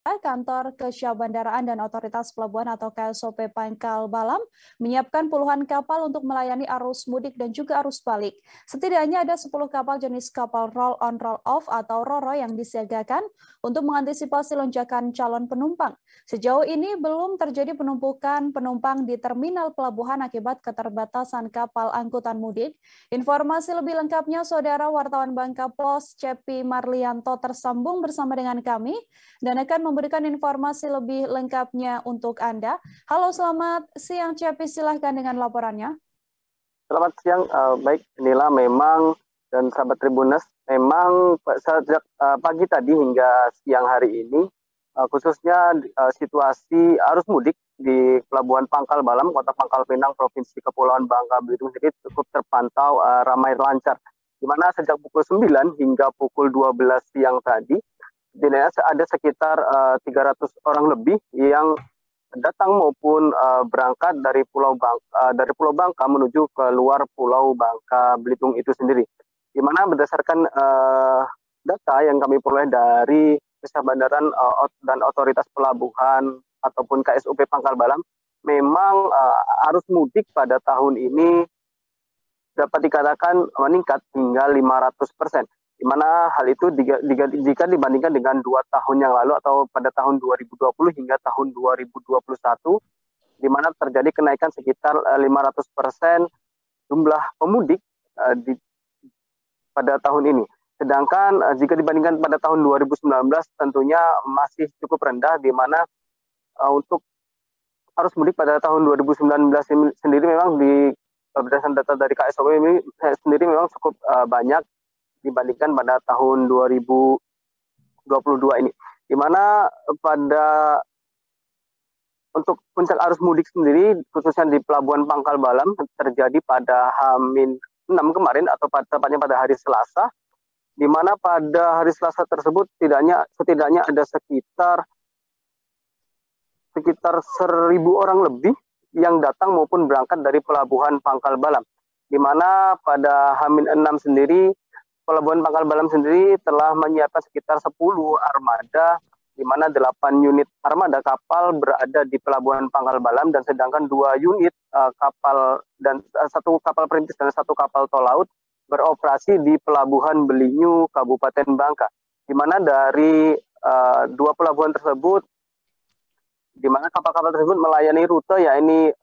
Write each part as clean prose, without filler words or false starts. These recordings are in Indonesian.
Kantor Kesyahbandaraan dan Otoritas Pelabuhan atau KSOP Pangkal Balam menyiapkan puluhan kapal untuk melayani arus mudik dan juga arus balik. Setidaknya ada 10 kapal jenis kapal roll-on roll-off atau RORO yang disiagakan untuk mengantisipasi lonjakan calon penumpang. Sejauh ini belum terjadi penumpukan penumpang di terminal pelabuhan akibat keterbatasan kapal angkutan mudik. Informasi lebih lengkapnya, Saudara wartawan Bangka Pos Cepi Marlianto tersambung bersama dengan kami dan akan memberikan informasi lebih lengkapnya untuk Anda. Halo, selamat siang Cepi, silahkan dengan laporannya. Selamat siang, baik Nila, memang dan sahabat Tribuners, memang sejak pagi tadi hingga siang hari ini, khususnya situasi arus mudik di Pelabuhan Pangkal Balam, Kota Pangkal Pinang, Provinsi Kepulauan Bangka Belitung sendiri cukup terpantau ramai lancar, di mana sejak pukul 9 hingga pukul 12 siang tadi, ada sekitar 300 orang lebih yang datang maupun berangkat dari Pulau Bangka menuju ke luar Pulau Bangka Belitung itu sendiri. Di mana berdasarkan data yang kami peroleh dari Kesyahbandaraan dan Otoritas Pelabuhan ataupun KSOP Pangkal Balam, memang arus mudik pada tahun ini dapat dikatakan meningkat hingga 500%. Di mana hal itu jika dibandingkan dengan 2 tahun yang lalu atau pada tahun 2020 hingga tahun 2021, di mana terjadi kenaikan sekitar 500% jumlah pemudik pada tahun ini. Sedangkan jika dibandingkan pada tahun 2019 tentunya masih cukup rendah, di mana untuk arus mudik pada tahun 2019 sendiri memang berdasarkan data dari KSOP ini sendiri memang cukup banyak dibandingkan pada tahun 2022 ini, di mana untuk puncak arus mudik sendiri khususnya di Pelabuhan Pangkal Balam terjadi pada H-6 kemarin atau tepatnya pada hari Selasa, di mana pada hari Selasa tersebut setidaknya ada sekitar 1.000 orang lebih yang datang maupun berangkat dari Pelabuhan Pangkal Balam, di mana pada H-6 sendiri Pelabuhan Pangkal Balam sendiri telah menyiapkan sekitar 10 armada, di mana 8 unit armada kapal berada di Pelabuhan Pangkal Balam, dan sedangkan 2 unit kapal dan 1 kapal perintis dan 1 kapal tol laut beroperasi di Pelabuhan Belinyu, Kabupaten Bangka. Di mana dari 2 pelabuhan tersebut, di mana kapal-kapal tersebut melayani rute yakni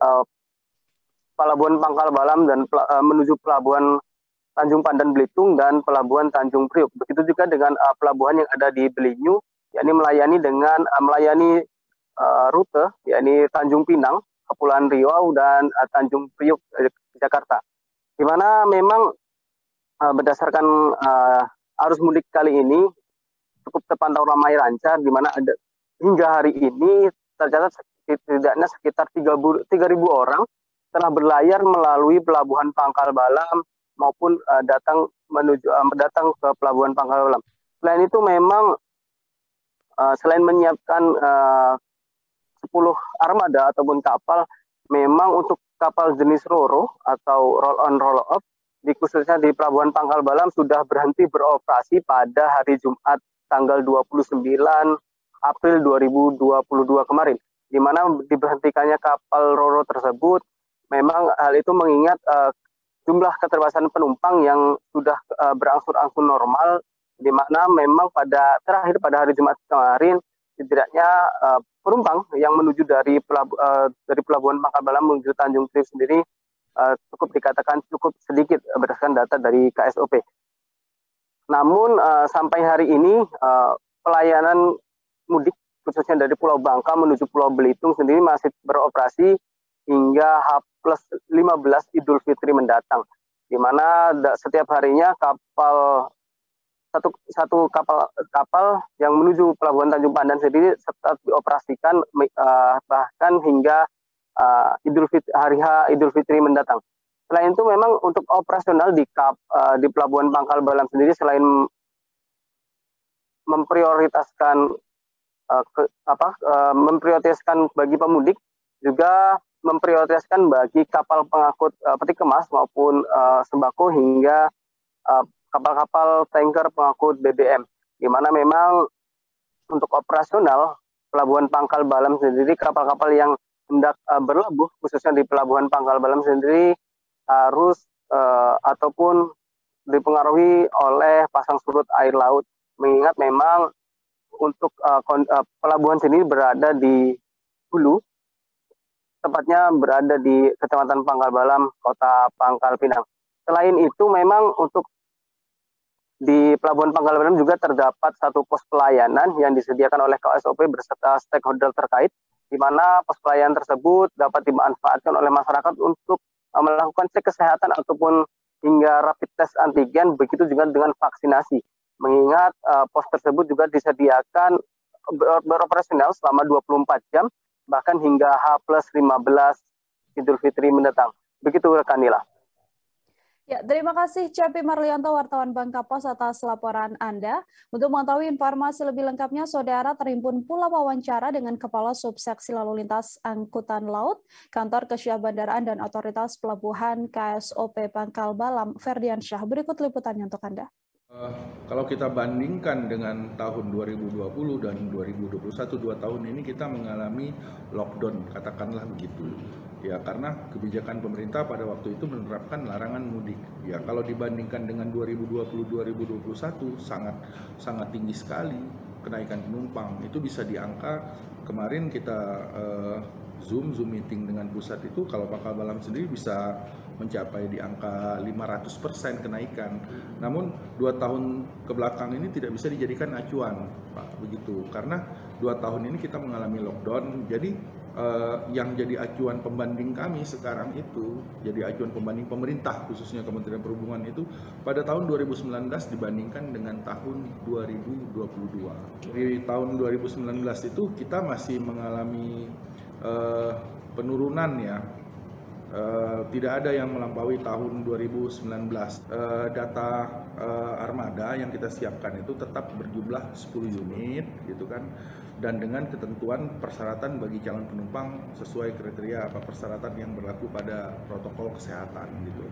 Pelabuhan Pangkal Balam dan menuju Pelabuhan Tanjung Pandan Belitung dan Pelabuhan Tanjung Priok. Begitu juga dengan pelabuhan yang ada di Belinyu, yakni melayani rute yakni Tanjung Pinang, Kepulauan Riau dan Tanjung Priok Jakarta. Di mana memang berdasarkan arus mudik kali ini cukup terpantau ramai lancar, di mana ada hingga hari ini tercatat setidaknya sekitar 3.000 orang telah berlayar melalui Pelabuhan Pangkal Balam maupun datang ke Pelabuhan Pangkal Balam. Selain itu memang selain menyiapkan 10 armada ataupun kapal, memang untuk kapal jenis RORO atau roll-on roll-off khususnya di Pelabuhan Pangkal Balam sudah berhenti beroperasi pada hari Jumat tanggal 29 April 2022 kemarin, di mana diberhentikannya kapal RORO tersebut. Memang hal itu mengingat jumlah keterbatasan penumpang yang sudah berangsur-angsur normal, di mana memang terakhir pada hari Jumat kemarin setidaknya penumpang yang menuju dari Pelabuhan Pangkal Balam menuju Tanjung Priok sendiri cukup dikatakan cukup sedikit berdasarkan data dari KSOP. Namun sampai hari ini pelayanan mudik khususnya dari Pulau Bangka menuju Pulau Belitung sendiri masih beroperasi hingga H+15 Idul Fitri mendatang, di mana setiap harinya satu kapal yang menuju Pelabuhan Tanjung Pandan sendiri tetap dioperasikan bahkan hingga hari H Idul Fitri mendatang. Selain itu memang untuk operasional di Pelabuhan Pangkal Balam sendiri, selain memprioritaskan bagi pemudik, juga memprioritaskan bagi kapal pengangkut peti kemas maupun sembako hingga kapal-kapal tanker pengangkut BBM, di mana memang untuk operasional Pelabuhan Pangkal Balam sendiri, kapal-kapal yang hendak berlabuh khususnya di Pelabuhan Pangkal Balam sendiri harus ataupun dipengaruhi oleh pasang surut air laut, mengingat memang untuk pelabuhan sendiri berada di hulu, tepatnya berada di Kecamatan Pangkal Balam, Kota Pangkal Pinang. Selain itu, memang untuk di Pelabuhan Pangkal Balam juga terdapat satu pos pelayanan yang disediakan oleh KSOP beserta stakeholder terkait, di mana pos pelayanan tersebut dapat dimanfaatkan oleh masyarakat untuk melakukan cek kesehatan ataupun hingga rapid test antigen, begitu juga dengan vaksinasi. Mengingat pos tersebut juga disediakan beroperasional selama 24 jam, bahkan hingga H+15 Idul Fitri mendatang. Begitu rekan Nila. Ya, terima kasih Cepi Marlianto, wartawan Bangka Pos atas laporan Anda. Untuk mengetahui informasi lebih lengkapnya, Saudara terhimpun pula wawancara dengan Kepala Subseksi Lalu Lintas Angkutan Laut, Kantor Kesyah Bandaraan dan Otoritas Pelabuhan KSOP Pangkal Balam, Ferdiansyah. Berikut liputannya untuk Anda. Kalau kita bandingkan dengan tahun 2020 dan 2021, 2 tahun ini kita mengalami lockdown, katakanlah begitu. Ya, karena kebijakan pemerintah pada waktu itu menerapkan larangan mudik. Ya, kalau dibandingkan dengan 2020-2021 sangat tinggi sekali kenaikan penumpang. Itu bisa diangka kemarin kita Zoom meeting dengan pusat itu, kalau Pangkal Balam sendiri bisa mencapai di angka 500% kenaikan. Namun 2 tahun ke belakang ini tidak bisa dijadikan acuan, Pak, begitu. Karena 2 tahun ini kita mengalami lockdown, jadi yang jadi acuan pembanding kami sekarang itu, jadi acuan pembanding pemerintah khususnya Kementerian Perhubungan itu pada tahun 2019 dibandingkan dengan tahun 2022. Di tahun 2019 itu kita masih mengalami penurunan ya. Tidak ada yang melampaui tahun 2019. Data armada yang kita siapkan itu tetap berjumlah 10 unit gitu kan, dan dengan ketentuan persyaratan bagi calon penumpang sesuai kriteria persyaratan yang berlaku pada protokol kesehatan gitu.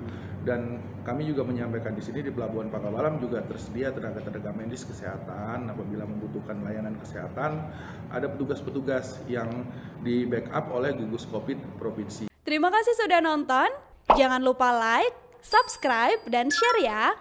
Dan kami juga menyampaikan di sini di Pelabuhan Pangkal Balam juga tersedia tenaga-tenaga medis kesehatan apabila membutuhkan layanan kesehatan. Ada petugas-petugas yang di backup oleh gugus Covid provinsi. Terima kasih sudah nonton. Jangan lupa like, subscribe, dan share ya.